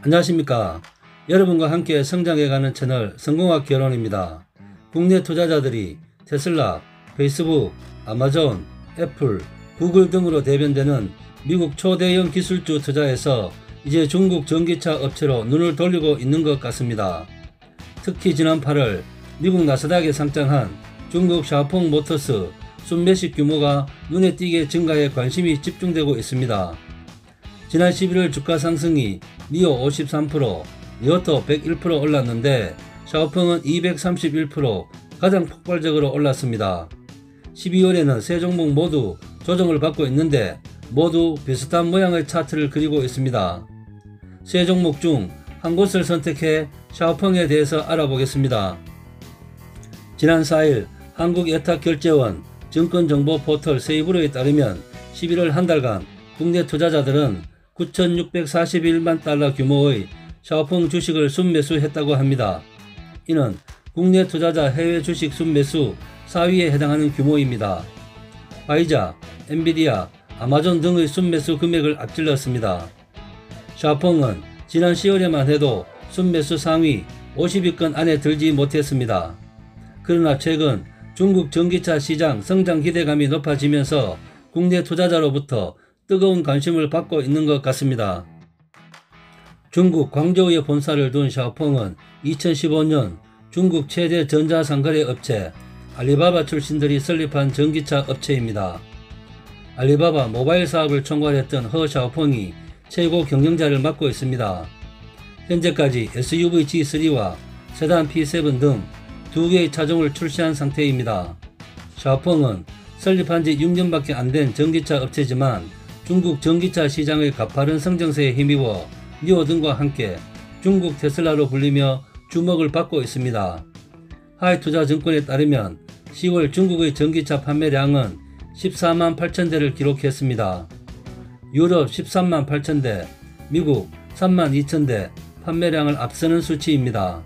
안녕하십니까. 여러분과 함께 성장해가는 채널 성공학 결혼입니다. 국내 투자자들이 테슬라, 페이스북, 아마존, 애플, 구글 등으로 대변되는 미국 초대형 기술주 투자에서 이제 중국 전기차 업체로 눈을 돌리고 있는 것 같습니다. 특히 지난 8월 미국 나스닥에 상장한 중국 샤오펑 모터스 순매식 규모가 눈에 띄게 증가해 관심이 집중되고 있습니다. 지난 11월 주가 상승이 니오 53%, 리오토 101% 올랐는데 샤오펑은 231% 가장 폭발적으로 올랐습니다. 12월에는 세 종목 모두 조정을 받고 있는데 모두 비슷한 모양의 차트를 그리고 있습니다. 세 종목 중 한 곳을 선택해 샤오펑에 대해서 알아보겠습니다. 지난 4일 한국예탁결제원 증권정보 포털 세이브로에 따르면 11월 한 달간 국내 투자자들은 9,641만 달러 규모의 샤오펑 주식을 순매수했다고 합니다. 이는 국내 투자자 해외 주식 순매수 4위에 해당하는 규모입니다. 화이자, 엔비디아, 아마존 등의 순매수 금액을 앞질렀습니다. 샤오펑은 지난 10월에만 해도 순매수 상위 50위권 안에 들지 못했습니다. 그러나 최근 중국 전기차 시장 성장 기대감이 높아지면서 국내 투자자로부터 뜨거운 관심을 받고 있는 것 같습니다. 중국 광저우에 본사를 둔 샤오펑은 2015년 중국 최대 전자상거래 업체 알리바바 출신들이 설립한 전기차 업체입니다. 알리바바 모바일 사업을 총괄했던 허 샤오펑이 최고 경영자를 맡고 있습니다. 현재까지 SUV G3와 세단 P7 등 2개의 차종을 출시한 상태입니다. 샤오펑은 설립한 지 6년밖에 안 된 전기차 업체지만 중국 전기차 시장의 가파른 성장세에 힘입어 니오 등과 함께 중국 테슬라로 불리며 주목을 받고 있습니다. 하이투자증권에 따르면 10월 중국의 전기차 판매량은 14만 8천 대를 기록했습니다. 유럽 13만 8천 대, 미국 3만 2천 대 판매량을 앞서는 수치입니다.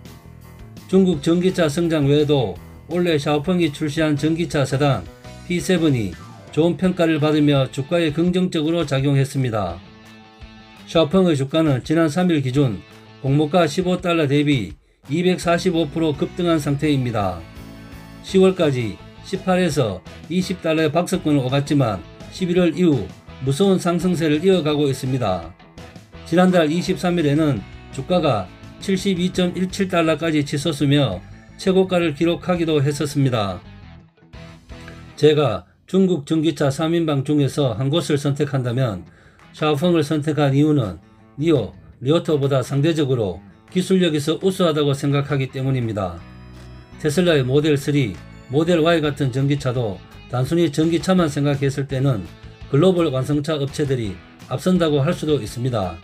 중국 전기차 성장 외에도 올해 샤오펑이 출시한 전기차 세단 P7이 좋은 평가를 받으며 주가에 긍정적으로 작용했습니다. 샤오펑의 주가는 지난 3일 기준 공모가 15달러 대비 245% 급등한 상태입니다. 10월까지 18에서 20달러의 박스권을 오갔지만 11월 이후 무서운 상승세를 이어가고 있습니다. 지난달 23일에는 주가가 72.17달러까지 치솟으며 최고가를 기록하기도 했었습니다. 제가 중국 전기차 3인방 중에서 한 곳을 선택한다면 샤오펑을 선택한 이유는 니오, 리오토보다 상대적으로 기술력에서 우수하다고 생각하기 때문입니다. 테슬라의 모델 3, 모델 Y 같은 전기차도 단순히 전기차만 생각했을 때는 글로벌 완성차 업체들이 앞선다고 할 수도 있습니다.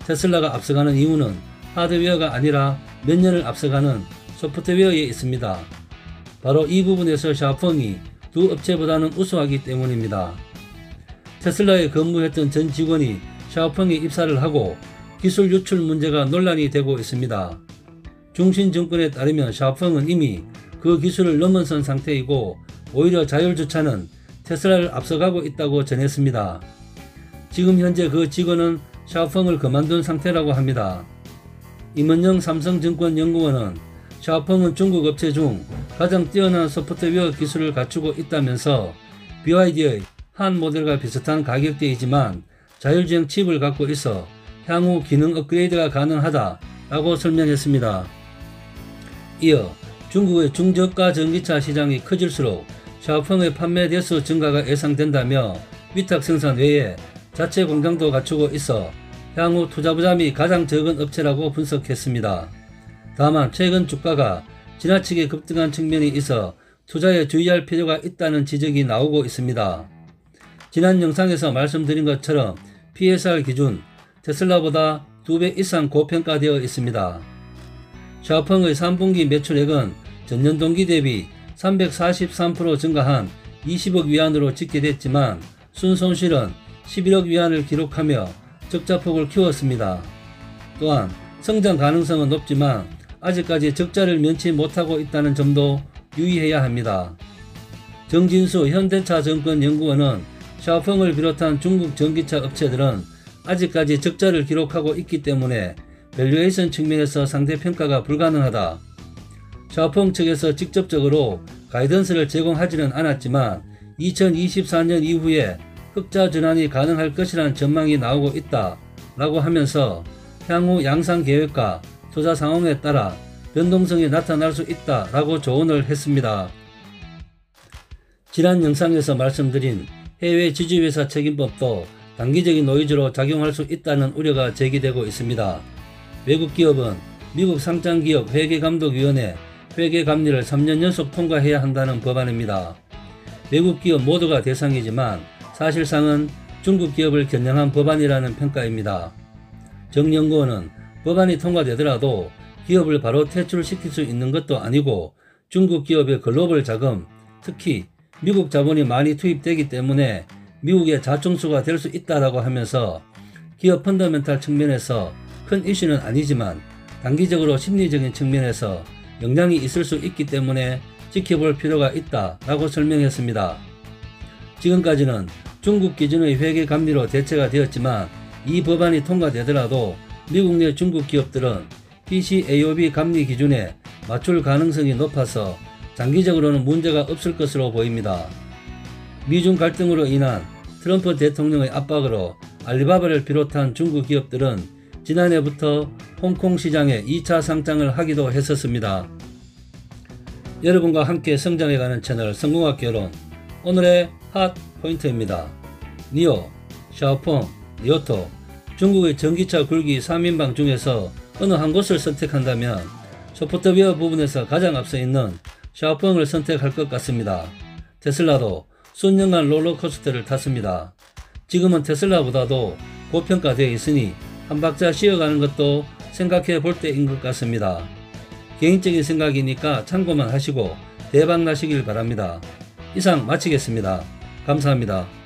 테슬라가 앞서가는 이유는 하드웨어가 아니라 몇 년을 앞서가는 소프트웨어에 있습니다. 바로 이 부분에서 샤오펑이 두 업체보다는 우수하기 때문입니다. 테슬라에 근무했던 전 직원이 샤오펑에 입사를 하고 기술 유출 문제가 논란이 되고 있습니다. 중신증권에 따르면 샤오펑은 이미 그 기술을 넘어선 상태이고 오히려 자율주차는 테슬라를 앞서가고 있다고 전했습니다. 지금 현재 그 직원은 샤오펑을 그만둔 상태라고 합니다. 임은영 삼성증권연구원은 샤오펑은 중국 업체 중 가장 뛰어난 소프트웨어 기술을 갖추고 있다면서 BYD의 한 모델과 비슷한 가격대이지만 자율주행 칩을 갖고 있어 향후 기능 업그레이드가 가능하다라고 설명했습니다. 이어 중국의 중저가 전기차 시장이 커질수록 샤오펑의 판매 대수 증가가 예상된다며 위탁 생산 외에 자체 공장도 갖추고 있어 향후 투자 부담이 가장 적은 업체라고 분석했습니다. 다만 최근 주가가 지나치게 급등한 측면이 있어 투자에 주의할 필요가 있다는 지적이 나오고 있습니다. 지난 영상에서 말씀드린 것처럼 PSR 기준 테슬라보다 2배 이상 고평가되어 있습니다. 샤오펑의 3분기 매출액은 전년 동기 대비 343% 증가한 20억 위안으로 집계됐지만 순손실은 11억 위안을 기록하며 적자폭을 키웠습니다. 또한 성장 가능성은 높지만 아직까지 적자를 면치 못하고 있다는 점도 유의해야 합니다. 정진수 현대차증권연구원은 샤오펑을 비롯한 중국 전기차 업체들은 아직까지 적자를 기록하고 있기 때문에 밸류에이션 측면에서 상대평가가 불가능하다. 샤오펑 측에서 직접적으로 가이던스를 제공하지는 않았지만 2024년 이후에 흑자 전환이 가능할 것이라는 전망이 나오고 있다 라고 하면서 향후 양상 계획과 투자 상황에 따라 변동성이 나타날 수 있다 라고 조언을 했습니다. 지난 영상에서 말씀드린 해외 지주회사 책임법도 단기적인 노이즈로 작용할 수 있다는 우려가 제기되고 있습니다. 외국 기업은 미국 상장기업 회계감독위원회 회계감리를 3년 연속 통과해야 한다는 법안입니다. 외국 기업 모두가 대상이지만 사실상은 중국 기업을 겨냥한 법안이라는 평가입니다. 정연구원은 법안이 통과되더라도 기업을 바로 퇴출시킬 수 있는 것도 아니고 중국 기업의 글로벌 자금, 특히 미국 자본이 많이 투입되기 때문에 미국의 자충수가 될 수 있다라고 하면서 기업 펀더멘탈 측면에서 큰 이슈는 아니지만 단기적으로 심리적인 측면에서 영향이 있을 수 있기 때문에 지켜볼 필요가 있다라고 설명했습니다. 지금까지는 중국 기준의 회계감리로 대체가 되었지만 이 법안이 통과되더라도 미국 내 중국 기업들은 PCAOB 감리 기준에 맞출 가능성이 높아서 장기적으로는 문제가 없을 것으로 보입니다. 미중 갈등으로 인한 트럼프 대통령의 압박으로 알리바바를 비롯한 중국 기업들은 지난해부터 홍콩 시장에 2차 상장을 하기도 했었습니다. 여러분과 함께 성장해가는 채널 성공학 결혼, 오늘의 핫 포인트입니다. 니오, 샤오펑, 리오토, 중국의 전기차 굴기 3인방 중에서 어느 한 곳을 선택한다면 소프트웨어 부분에서 가장 앞서 있는 샤오펑을 선택할 것 같습니다. 테슬라도 수년간 롤러코스터를 탔습니다. 지금은 테슬라보다도 고평가되어 있으니 한 박자 쉬어가는 것도 생각해 볼 때인 것 같습니다. 개인적인 생각이니까 참고만 하시고 대박 나시길 바랍니다. 이상 마치겠습니다. 감사합니다.